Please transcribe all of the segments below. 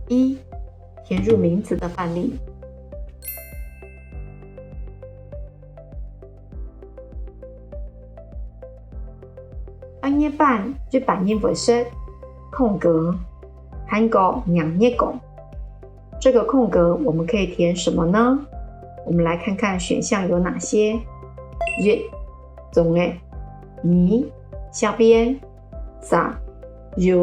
一、填入名词的范例。半夜半英文式空格韩国娘耶狗，这个空格我们可以填什么呢？我们来看看选项有哪些。日、中诶、你、下边、撒、日。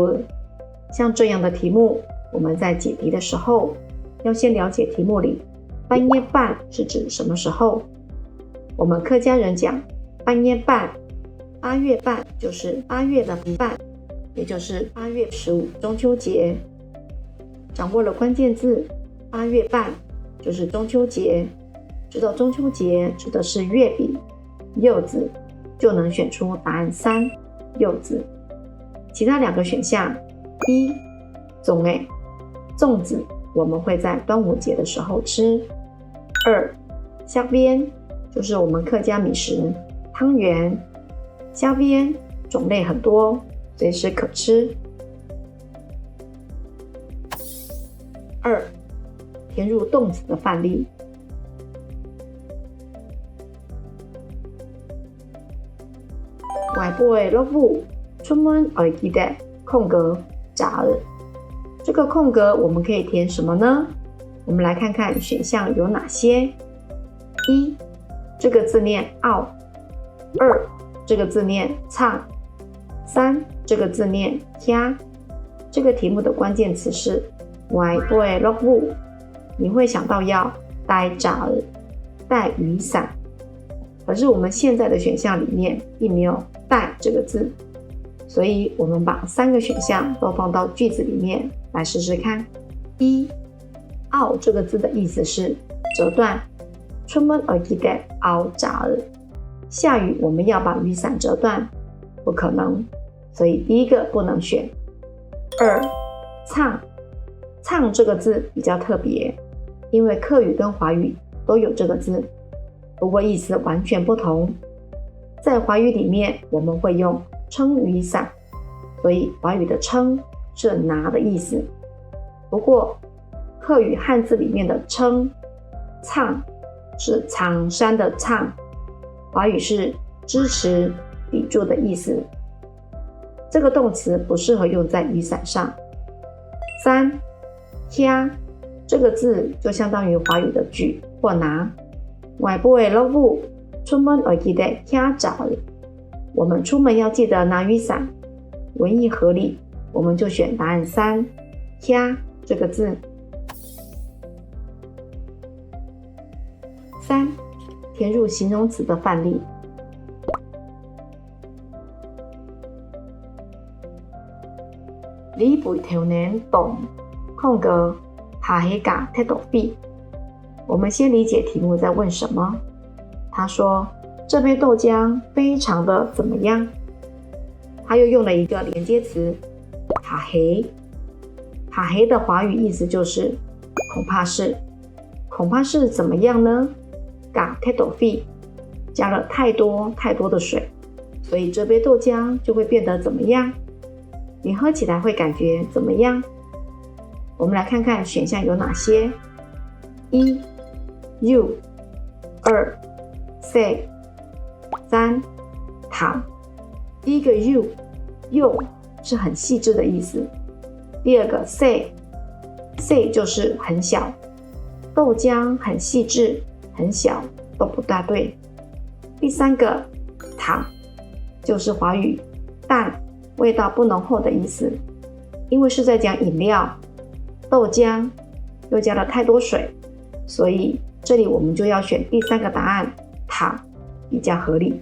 像这样的题目，我们在解题的时候要先了解题目里半夜半是指什么时候。我们客家人讲半夜半，8月半就是8月的半，也就是8月15中秋节。掌握了关键字8月半就是中秋节，知道中秋节指的是月饼、柚子，就能选出答案3，柚子。其他两个选项，一、粽子我们会在端午节的时候吃。2、虾边就是我们客家米食汤圆，虾边种类很多，随时可吃。2、填入动词的范例。外婆的老母出门会记得空格早。这个空格我们可以填什么呢？我们来看看选项有哪些。一、这个字念傲。2、这个字念唱。3、这个字念听。这个题目的关键词是外婆的老母，你会想到要带早，带雨伞。可是我们现在的选项里面并没有带这个字，所以我们把3个选项都放到句子里面来试试看。一、傲这个字的意思是折断，出门会记得傲早。下雨我们要把雨伞折断，不可能，所以第一个不能选。2、唱这个字比较特别，因为客语跟华语都有这个字，不过意思完全不同。在华语里面我们会用撑雨伞，所以华语的撑是拿的意思。不过客语汉字里面的撑、唱是长山的唱，华语是支持、抵住的意思。这个动词不适合用在雨伞上。3、听这个字就相当于华语的举或拿。外婆的老母出门会记得听早，我们出门要记得拿雨伞，文意合理，我们就选答案3，听这个字。3、填入形容词的范例。你背头年懂空格爬黑嘎太陡壁。我们先理解题目在问什么。他说这杯豆浆非常的怎么样？他又用了一个连接词爬黑。爬黑的华语意思就是恐怕是怎么样呢？嘎太陡壁加了太多的水，所以这杯豆浆就会变得怎么样？你喝起来会感觉怎么样？我们来看看选项有哪些。1、you。 2、say。 3、糖。第一个 you 是很细致的意思。第二个 say 就是很小，豆浆很细致很小都不大对。第三个糖就是华语淡，味道不浓厚的意思，因为是在讲饮料，豆浆又加了太多水，所以这里我们就要选第3个答案，糖比较合理。